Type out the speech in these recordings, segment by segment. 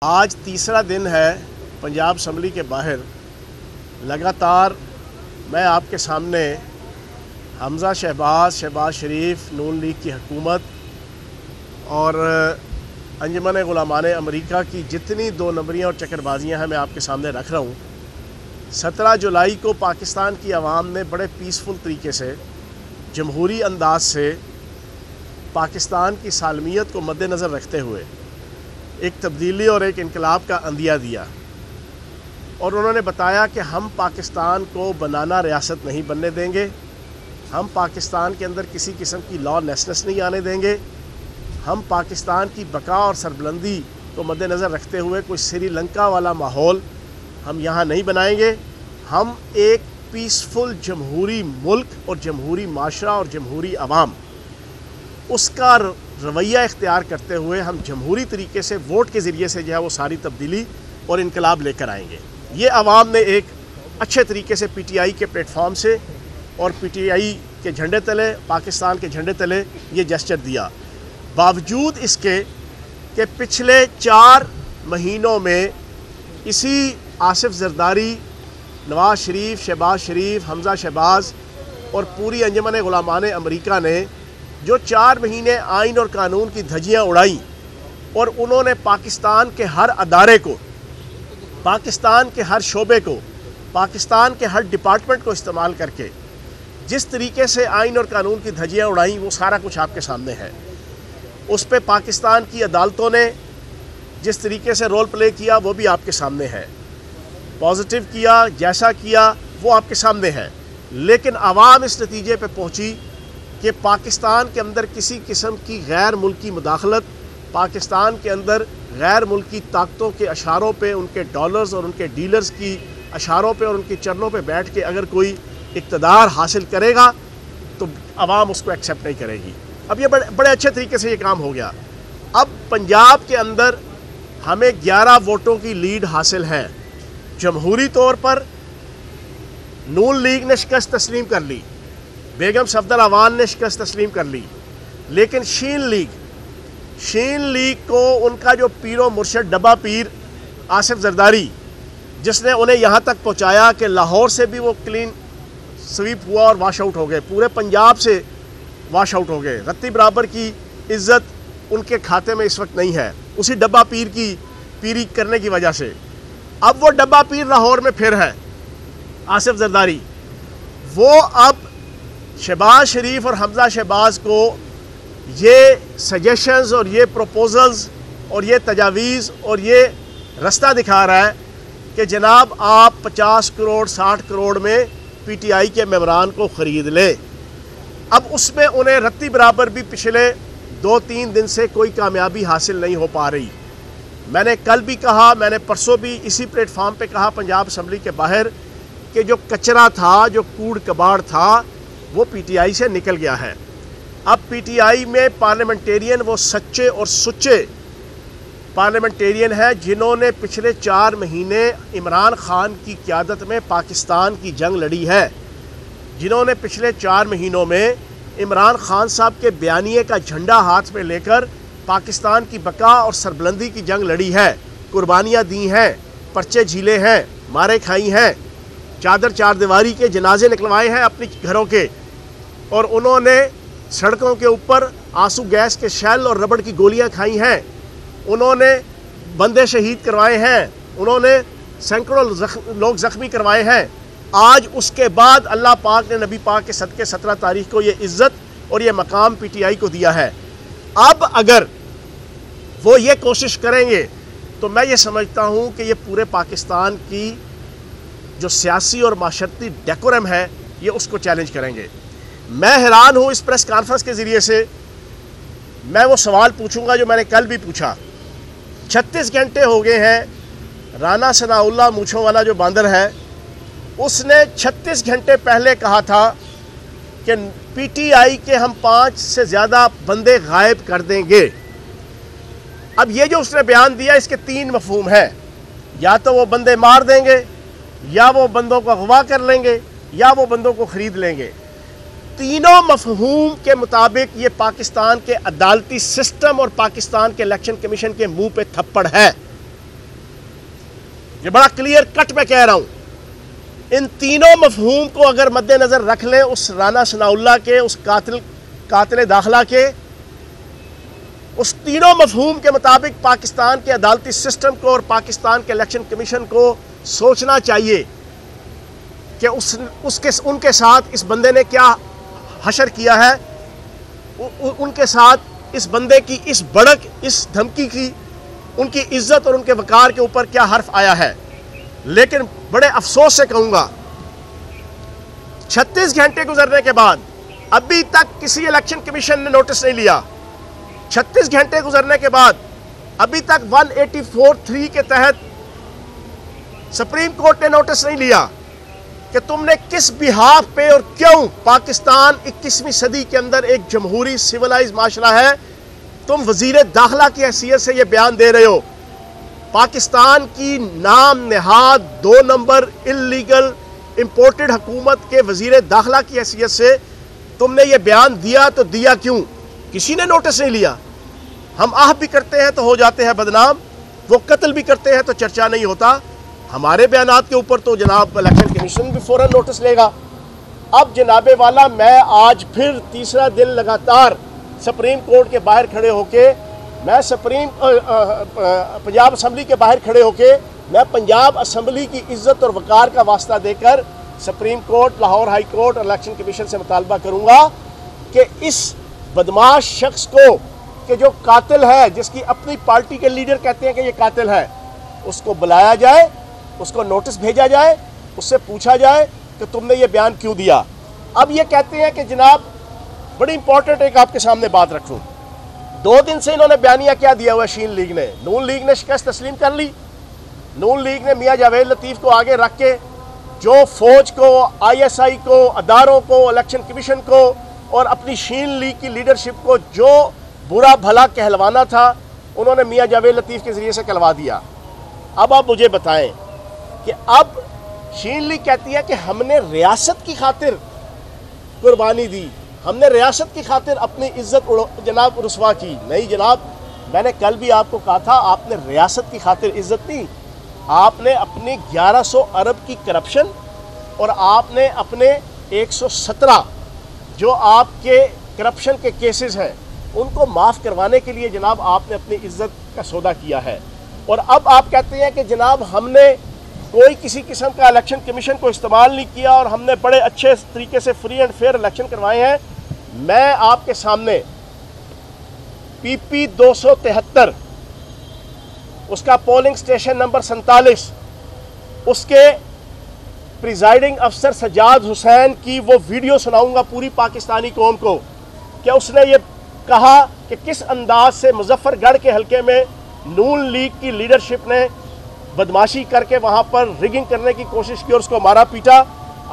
आज तीसरा दिन है पंजाब असम्बली के बाहर। लगातार मैं आपके सामने हमज़ा शहबाज शरीफ, नून लीग की हुकूमत और अंजुमन गुलामान अमेरिका की जितनी दो नंबरियाँ और चक्करबाजियाँ हैं मैं आपके सामने रख रहा हूँ। 17 जुलाई को पाकिस्तान की आवाम ने बड़े पीसफुल तरीके से, जमहूरी अंदाज से पाकिस्तान की सालमियत को मद्देनज़र रखते हुए एक तब्दीली और एक इनकलाब का अंदिया दिया और उन्होंने बताया कि हम पाकिस्तान को बनाना रियासत नहीं बनने देंगे, हम पाकिस्तान के अंदर किसी किस्म की लॉलेसनेस नहीं आने देंगे, हम पाकिस्तान की बका और सरबुलंदी को मद्देनज़र रखते हुए कोई श्रीलंका वाला माहौल हम यहाँ नहीं बनाएंगे। हम एक पीसफुल जमहूरी मुल्क और जमहूरी माशरा और जमहूरी अवाम, उसका रवैया इख्तियार करते हुए हम जमहूरी तरीके से वोट के ज़रिए से जो है वो सारी तब्दीली और इनकलाब लेकर आएंगे। ये अवाम ने एक अच्छे तरीके से PTI के प्लेटफॉर्म से और PTI के झंडे तले, पाकिस्तान के झंडे तले ये जेस्चर दिया। बावजूद इसके कि पिछले 4 महीनों में इसी आसिफ जरदारी, नवाज शरीफ, शहबाज शरीफ, हमज़ा शहबाज और पूरी अंजुमन गुलामान अमेरिका ने जो 4 महीने आइन और कानून की धज्जियाँ उड़ाई और उन्होंने पाकिस्तान के हर अदारे को, पाकिस्तान के हर शोबे को, पाकिस्तान के हर डिपार्टमेंट को इस्तेमाल करके जिस तरीके से आइन और कानून की धज्जियाँ उड़ाई वो सारा कुछ आपके सामने है। उस पर पाकिस्तान की अदालतों ने जिस तरीके से रोल प्ले किया वो भी आपके सामने है। पॉजिटिव किया, जैसा किया वो आपके सामने है। लेकिन आवाम इस नतीजे पे पहुंची कि पाकिस्तान के अंदर किसी किस्म की गैर मुल्की मुदाखलत, पाकिस्तान के अंदर गैर मुल्की ताकतों के अशारों पे, उनके डॉलर्स और उनके डीलर्स की अशारों पे और उनके चरणों पे बैठ के अगर कोई इक़्तिदार हासिल करेगा तो आवाम उसको एक्सेप्ट नहीं करेगी। अब ये बड़े अच्छे तरीके से ये काम हो गया। अब पंजाब के अंदर हमें 11 वोटों की लीड हासिल है। जमहूरी तौर पर नून लीग ने शिकस्त तस्लीम कर ली, बेगम सफदर अवान ने शिकस्त तस्लीम कर ली, लेकिन शीन लीग को उनका जो पीरो मुर्शद डब्बा पीर आसिफ जरदारी, जिसने उन्हें यहाँ तक पहुँचाया कि लाहौर से भी वो क्लीन स्वीप हुआ और वाश आउट हो गए, पूरे पंजाब से वाश आउट हो गए। रत्ती बराबर की इज्जत उनके खाते में इस वक्त नहीं है, उसी डब्बा पीर की पीरी करने की वजह से। अब वो डब्बा पीर लाहौर में फिर है आसिफ जरदारी। वो अब शहबाज शरीफ और हमज़ा शहबाज को ये सजेशंस और ये प्रपोजल्स और ये तजावीज़ और ये रास्ता दिखा रहा है कि जनाब आप 50 करोड़ 60 करोड़ में PTI के मेम्बरान को ख़रीद लें। अब उसमें उन्हें रत्ती बराबर भी पिछले 2-3 दिन से कोई कामयाबी हासिल नहीं हो पा रही। मैंने कल भी कहा, मैंने परसों भी इसी प्लेटफॉर्म पे कहा पंजाब असम्बली के बाहर कि जो कचरा था, जो कूड़ कबाड़ था, वो PTI से निकल गया है। अब PTI में पार्लियामेंटेरियन वो सच्चे और सुच्चे पार्लियामेंटेरियन हैं जिन्होंने पिछले 4 महीने इमरान खान की क़यादत में पाकिस्तान की जंग लड़ी है, जिन्होंने पिछले 4 महीनों में इमरान खान साहब के बयानिए का झंडा हाथ में लेकर पाकिस्तान की बका और सरबुलंदी की जंग लड़ी है, कुर्बानियाँ दी हैं, पर्चे झीले हैं, मारे खाई हैं, चादर चारदीवारी के जनाजे निकलवाए हैं अपने घरों के, और उन्होंने सड़कों के ऊपर आंसू गैस के शेल और रबड़ की गोलियां खाई हैं, उन्होंने बंदे शहीद करवाए हैं, उन्होंने सैकड़ों लोग ज़ख्मी करवाए हैं। आज उसके बाद अल्लाह पाक ने नबी पाक के सदक़े 17 तारीख को ये इज़्ज़त और ये मकाम PTI को दिया है। अब अगर वो ये कोशिश करेंगे तो मैं ये समझता हूँ कि ये पूरे पाकिस्तान की जो सियासी और माशरती डेकोरम है ये उसको चैलेंज करेंगे। मैं हैरान हूँ, इस प्रेस कॉन्फ्रेंस के ज़रिए से मैं वो सवाल पूछूंगा जो मैंने कल भी पूछा। 36 घंटे हो गए हैं, राना सनाउल्लाह मूँछों वाला जो बांदर है उसने 36 घंटे पहले कहा था कि PTI के हम 5 से ज़्यादा बंदे गायब कर देंगे। अब ये जो उसने बयान दिया इसके 3 मफहूम है, या तो वो बंदे मार देंगे, या वो बंदों को अगवा कर लेंगे, या वो बंदों को ख़रीद लेंगे। तीनों मफहूम के मुताबिक ये पाकिस्तान के अदालती सिस्टम और पाकिस्तान के इलेक्शन कमीशन के मुंह पे थप्पड़ है। ये बड़ा क्लियर कट में कह रहा हूं। इन तीनों मफहूम को अगर मद्देनजर रख लें, उस राना सनाउल्लाह के, उस कातिल दाखिला के, उस तीनों मफहूम के मुताबिक पाकिस्तान के अदालती सिस्टम को और पाकिस्तान के इलेक्शन कमीशन को सोचना चाहिए कि उनके साथ इस बंदे ने क्या हशर किया है, उनके साथ इस बंदे की इस भड़क, इस धमकी की, उनकी इज्जत और उनके वकार के ऊपर क्या हर्फ आया है। लेकिन बड़े अफसोस से कहूँगा, 36 घंटे गुजरने के बाद अभी तक किसी इलेक्शन कमीशन ने नोटिस नहीं लिया। 36 घंटे गुजरने के बाद अभी तक 184(3) के तहत सुप्रीम कोर्ट ने नोटिस नहीं लिया कि तुमने किस बिहाफ पे और क्यों, पाकिस्तान 21वीं सदी के अंदर एक जमहूरी सिविलाइज माशरा है, तुम वजीर दाखिला की हैसियत से यह बयान दे रहे हो। पाकिस्तान की नाम नहाद 2 नंबर इल्लीगल इंपोर्टेड हुकूमत के वजीर दाखिला की हैसियत से तुमने ये बयान दिया, तो दिया क्यों? किसी ने नोटिस नहीं लिया। हम आह भी करते हैं तो हो जाते हैं बदनाम, वो कत्ल भी करते हैं तो चर्चा नहीं होता। हमारे बयानात के ऊपर तो जनाब इलेक्शन कमीशन भी फौरन नोटिस लेगा। अब जनाबे वाला, मैं आज फिर तीसरा दिन लगातार सुप्रीम कोर्ट के बाहर खड़े होके, मैं पंजाब असम्बली के बाहर खड़े होके, मैं पंजाब असम्बली की इज्जत और वकार का वास्ता देकर supreme court, Lahore high court और इलेक्शन कमीशन से मुतालबा करूँगा कि इस बदमाश शख्स को, कि जो कातिल है, जिसकी अपनी पार्टी के लीडर कहते हैं कि ये कातिल है, उसको बुलाया जाए, उसको नोटिस भेजा जाए, उससे पूछा जाए कि तुमने ये बयान क्यों दिया। अब ये कहते हैं कि जनाब, बड़ी इंपॉर्टेंट एक आपके सामने बात रखूं, 2 दिन से इन्होंने बयानिया क्या दिया हुआ शीन लीग ने। नून लीग ने शिकस्त तस्लीम कर ली। नून लीग ने मियां जावेद लतीफ़ को आगे रख के जो फौज को, ISI को, अदारों को, इलेक्शन कमीशन को और अपनी शीन लीग की लीडरशिप को जो बुरा भला कहलवाना था, उन्होंने मियां जावेद लतीफ़ के ज़रिए से कहलवा दिया। अब आप मुझे बताएं कि अब शीन लीग कहती है कि हमने रियासत की खातिर कुर्बानी दी, हमने रियासत की खातिर अपनी इज्जत जनाब रुसवा की। नहीं जनाब, मैंने कल भी आपको कहा था, आपने रियासत की खातिर इज्जत नहीं, आपने अपनी 1100 अरब की करप्शन और आपने अपने 117 जो आपके करप्शन के केसेस हैं उनको माफ़ करवाने के लिए जनाब आपने अपनी इज्जत का सौदा किया है। और अब आप कहते हैं कि जनाब हमने कोई किसी किस्म का इलेक्शन कमीशन को इस्तेमाल नहीं किया और हमने बड़े अच्छे तरीके से फ्री एंड फेयर इलेक्शन करवाए हैं। मैं आपके सामने PP 273 उसका पोलिंग स्टेशन नंबर 47, उसके प्रिजाइडिंग अफसर सज्जाद हुसैन की वो वीडियो सुनाऊंगा पूरी पाकिस्तानी कौम को कि उसने ये कहा कि किस अंदाज से मुजफ्फरगढ़ के हलके में नून लीग की लीडरशिप ने बदमाशी करके वहाँ पर रिगिंग करने की कोशिश की और उसको मारा पीटा।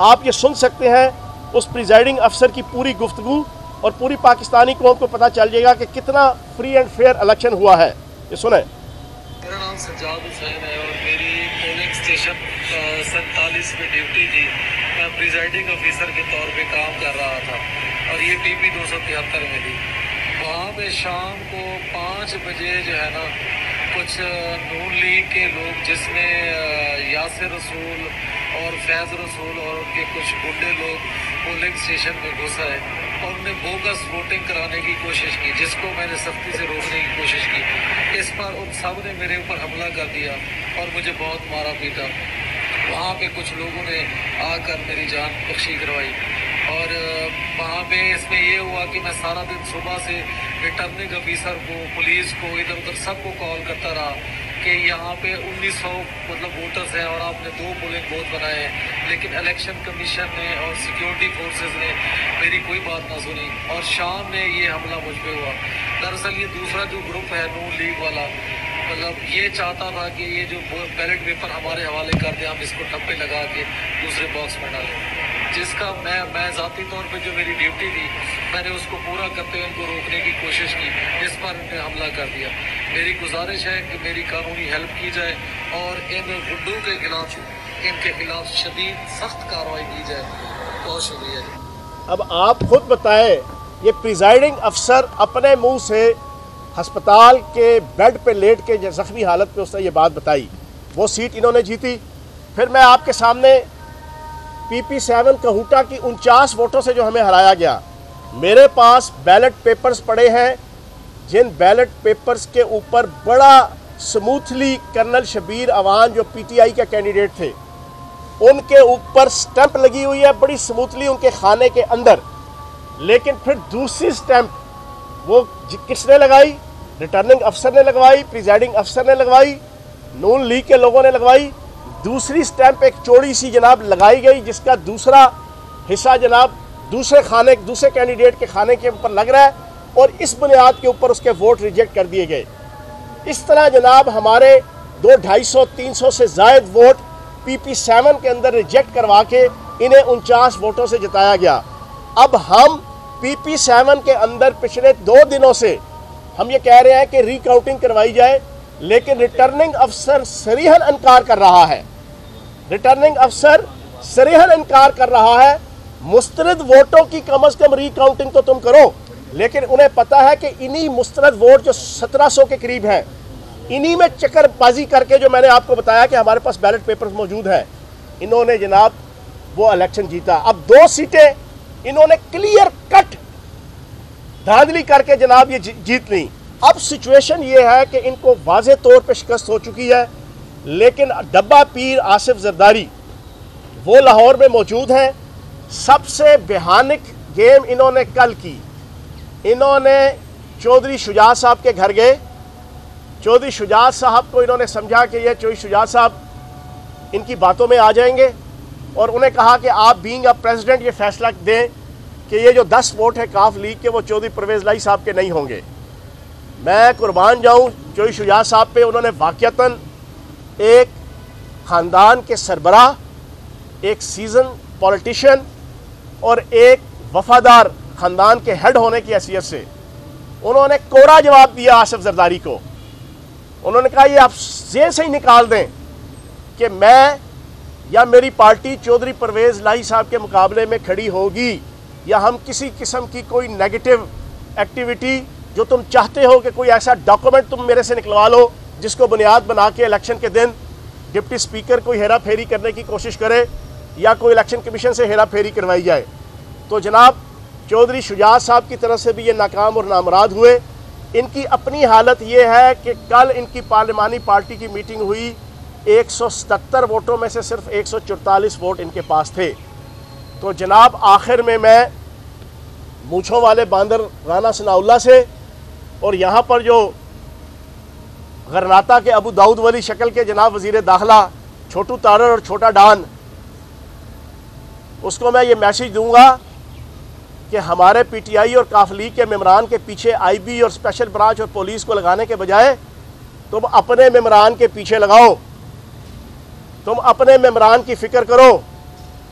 आप ये सुन सकते हैं उस प्रिजाइडिंग अफसर की पूरी गुफ्तगू और पूरी पाकिस्तानी कौम को पता चल जाएगा कि कितना फ्री एंड फेयर इलेक्शन हुआ है। ये सुने। मेरा नाम सज्जाद हुसैन है और मेरी पोलिंग स्टेशन 47 में ड्यूटी थी। मैं प्रिजाइडिंग ऑफिसर के तौर पे काम कर रहा था और ये PP 273 में थी। वहाँ पे शाम को 5 बजे जो है ना, कुछ नून लीग के लोग जिसमें यासिर रसूल और फैज़ रसूल और उनके कुछ गुंडे लोग पोलिंग स्टेशन में घुस आए और उन्हें बोगस वोटिंग कराने की कोशिश की, जिसको मैंने सख्ती से रोकने की कोशिश की। इस पर उन सब ने मेरे ऊपर हमला कर दिया और मुझे बहुत मारा पीटा। वहाँ पे कुछ लोगों ने आकर मेरी जान बख्शी करवाई और वहाँ पे इसमें ये हुआ कि मैं सारा दिन सुबह से रिटर्निंग ऑफिसर को, पुलिस को, इधर उधर सबको कॉल करता रहा कि यहाँ पे 1900 मतलब वोटर्स हैं और आपने 2 पोलिंग बूथ बनाए हैं। लेकिन इलेक्शन कमीशन ने और सिक्योरिटी फोर्सेस ने मेरी कोई बात ना सुनी और शाम में ये हमला मुझ पर हुआ। दरअसल ये दूसरा जो ग्रुप है नून लीग वाला, मतलब ये चाहता था कि ये जो बैलेट पेपर हमारे हवाले कर दे, हम इसको ठप्पे लगा के दूसरे बॉक्स में डालें, जिसका मैं ज़ाती तौर पे जो मेरी ड्यूटी थी मैंने उसको पूरा करते हुए उनको रोकने की कोशिश की, जिस पर उन्होंने हमला कर दिया। मेरी गुजारिश है कि मेरी कानूनी हेल्प की जाए और इन गुंडों के खिलाफ, इनके खिलाफ शदीद सख्त कार्रवाई की जाए। बहुत शुक्रिया। अब आप खुद बताएं, ये प्रिजाइडिंग अफसर अपने मुंह से अस्पताल के बेड पे लेट के जख्मी हालत पे उसने ये बात बताई वो सीट इन्होंने जीती। फिर मैं आपके सामने PP7 कहूटा की 49 वोटों से जो हमें हराया गया, मेरे पास बैलेट पेपर्स पड़े हैं जिन बैलेट पेपर्स के ऊपर बड़ा स्मूथली कर्नल शबीर अवान जो PTI के कैंडिडेट थे उनके ऊपर स्टैंप लगी हुई है बड़ी स्मूथली उनके खाने के अंदर। लेकिन फिर दूसरी स्टैंप वो किसने लगाई? रिटर्निंग अफसर ने लगवाई, प्रिजाइडिंग अफसर ने लगवाई, नून लीग के लोगों ने लगवाई। दूसरी स्टैंप एक चौड़ी सी जनाब लगाई गई जिसका दूसरा हिस्सा जनाब दूसरे कैंडिडेट के खाने के ऊपर लग रहा है और इस बुनियाद के ऊपर उसके वोट रिजेक्ट कर दिए गए। इस तरह जनाब हमारे 200-250-300 से ज़ायद वोट PP7 के अंदर रिजेक्ट करवा के इन्हें 49 वोटों से जिताया गया। अब हम PP7 के अंदर पिछले 2 दिनों से हम ये कह रहे हैं कि रिकाउंटिंग करवाई जाए, लेकिन रिटर्निंग अफसर सरीहन इनकार कर रहा है। रिटर्निंग अफसर सरीहन इनकार कर रहा है। मुस्तरद वोटों की कम से कम रिकाउंटिंग तो तुम करो, लेकिन उन्हें पता है कि इन्हीं मुस्तरद वोट जो 1700 के करीब हैं, इन्हीं में चक्करबाजी करके जो मैंने आपको बताया कि हमारे पास बैलेट पेपर्स मौजूद हैं, इन्होंने जनाब वो इलेक्शन जीता। अब 2 सीटें इन्होंने क्लियर कट धांधली करके जनाब ये जीत ली। अब सिचुएशन ये है कि इनको वाज़े तौर पे शिकस्त हो चुकी है, लेकिन डब्बा पीर आसिफ जरदारी वो लाहौर में मौजूद हैं। सबसे भयानक गेम इन्होंने कल की। इन्होंने चौधरी शुजात साहब के घर गए। चौधरी शुजात साहब को इन्होंने समझा कि ये चौधरी शुजात साहब इनकी बातों में आ जाएंगे और उन्हें कहा कि आप बीइंग अ प्रेसिडेंट ये फैसला दें कि ये जो 10 वोट है काफ लीग के वो चौधरी परवेज़ लाई साहब के नहीं होंगे। मैं कुर्बान जाऊं चौधरी शुजात साहब पे। उन्होंने वाक़ियतन एक ख़ानदान के सरबराह, एक सीजन पॉलिटिशियन और एक वफादार ख़ानदान के हेड होने की हैसियत से उन्होंने कोरा जवाब दिया आसिफ जरदारी को। उन्होंने कहा ये आप जेल से ही निकाल दें कि मैं या मेरी पार्टी चौधरी परवेज़ लाई साहब के मुकाबले में खड़ी होगी, या हम किसी किस्म की कोई नेगेटिव एक्टिविटी जो तुम चाहते हो कि कोई ऐसा डॉक्यूमेंट तुम मेरे से निकलवा लो जिसको बुनियाद बना के इलेक्शन के दिन डिप्टी स्पीकर कोई हेरा फेरी करने की कोशिश करे या कोई इलेक्शन कमीशन से हेरा फेरी करवाई जाए। तो जनाब चौधरी शुजात साहब की तरफ से भी ये नाकाम और नामराद हुए। इनकी अपनी हालत ये है कि कल इनकी पार्लिमानी पार्टी की मीटिंग हुई, 177 वोटों में से सिर्फ 144 वोट इनके पास थे। तो जनाब आखिर में मैं मूँछों वाले बांदर राना सनाउल्लाह से और यहाँ पर जो गरनाता के अबू दाऊद वाली शक्ल के जनाब वज़ीर दाखिला छोटू तारर और छोटा डान, उसको मैं ये मैसेज दूंगा कि हमारे PTI और काफ लीग के मेम्बरान के पीछे IB और स्पेशल ब्रांच और पुलिस को लगाने के बजाय तुम अपने मेम्बरान के पीछे लगाओ। तुम अपने मेम्बरान की फ़िक्र करो।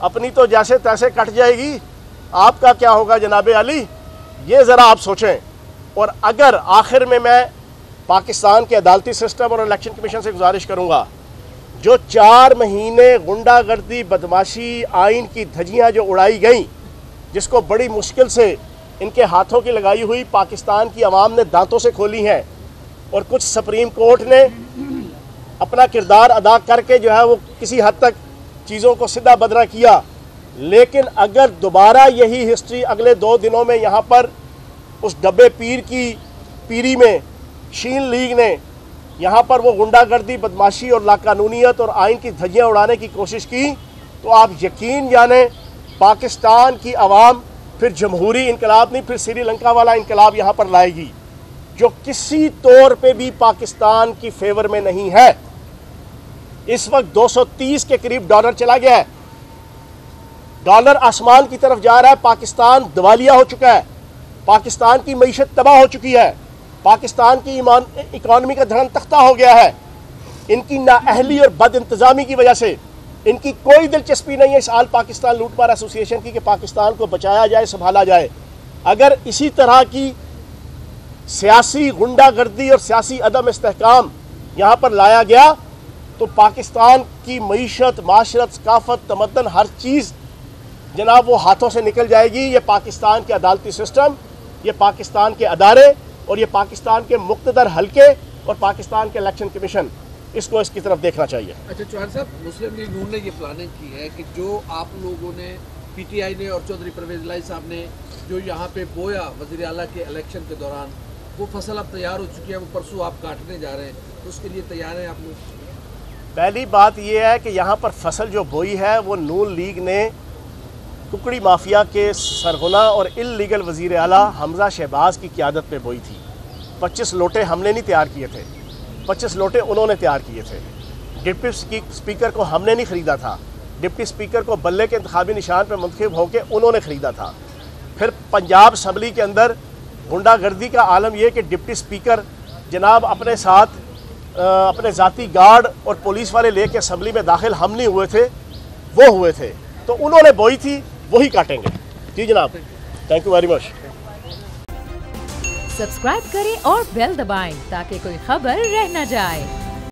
अपनी तो जैसे तैसे कट जाएगी, आपका क्या होगा जनाब अली, ये ज़रा आप सोचें। और अगर आखिर में मैं पाकिस्तान के अदालती सिस्टम और इलेक्शन कमीशन से गुजारिश करूँगा, जो 4 महीने गुंडागर्दी बदमाशी आइन की धज्जियाँ जो उड़ाई गई, जिसको बड़ी मुश्किल से इनके हाथों की लगाई हुई पाकिस्तान की आवाम ने दांतों से खोली हैं, और कुछ सुप्रीम कोर्ट ने अपना किरदार अदा करके जो है वो किसी हद तक चीज़ों को सीधा बदरा किया। लेकिन अगर दोबारा यही हिस्ट्री अगले 2 दिनों में यहाँ पर उस डब्बे पीर की पीरी में शीन लीग ने यहाँ पर वो गुंडागर्दी बदमाशी और लाकानूनियत और आइन की धज्जियाँ उड़ाने की कोशिश की, तो आप यकीन जाने पाकिस्तान की आवाम फिर जमहूरी इनकलाब नहीं, फिर श्रीलंका वाला इनकलाब यहाँ पर लाएगी, जो किसी तौर पे भी पाकिस्तान की फेवर में नहीं है। इस वक्त 230 के करीब डॉलर चला गया है। डॉलर आसमान की तरफ जा रहा है। पाकिस्तान दिवालिया हो चुका है। पाकिस्तान की मईशत तबाह हो चुकी है। पाकिस्तान की इकॉनमी का धड़न तख्ता हो गया है। इनकी नाअहली और बद इंतज़ामी की वजह से इनकी कोई दिलचस्पी नहीं है इस आल पाकिस्तान लूटमार एसोसिएशन की कि पाकिस्तान को बचाया जाए, संभाला जाए। अगर इसी तरह की सियासी गुंडागर्दी और सियासी अदम इस्तेहकाम यहाँ पर लाया गया तो पाकिस्तान की मईशत, माशरत, सकाफत, तमद्दन हर चीज़ जनाब वो हाथों से निकल जाएगी। ये पाकिस्तान के अदालती सिस्टम, ये पाकिस्तान के अदारे और ये पाकिस्तान के मुक्तदर हलके और पाकिस्तान के इलेक्शन कमीशन, इसको इसकी तरफ देखना चाहिए। अच्छा चौहान साहब, मुस्लिम लीग नून ने ये प्लानिंग की है कि जो आप लोगों ने पीटीआई ने और चौधरी परवेज लाई साहब ने जो यहाँ पे बोया वज़ीर आला के इलेक्शन के दौरान, वो फसल अब तैयार हो चुकी है, वो परसों आप काटने जा रहे हैं, तो उसके लिए तैयार हैं आप लोग? पहली बात यह है कि यहाँ पर फसल जो बोई है वो नून लीग ने कुकड़ी माफिया के सरगना और इल्लीगल वज़ीर आला हमज़ा शहबाज की क़यादत में बोई थी। 25 लोटे हमने नहीं तैयार किए थे, 25 लोटे उन्होंने तैयार किए थे। डिप्टी स्पीकर को हमने नहीं ख़रीदा था, डिप्टी स्पीकर को बल्ले के इंतखाबी निशान पर मुंतखब होकर उन्होंने ख़रीदा था। फिर पंजाब असम्बली के अंदर गुंडागर्दी का आलम यह कि डिप्टी स्पीकर जनाब अपने साथ अपने ज़ाती गार्ड और पुलिस वाले लेके असम्बली में दाखिल हम नहीं हुए थे, वो हुए थे, तो उन्होंने बोई थी, वही काटेंगे। जी जनाब, thank you very much. Subscribe करें और बेल दबाएं ताकि कोई खबर रह न जाए।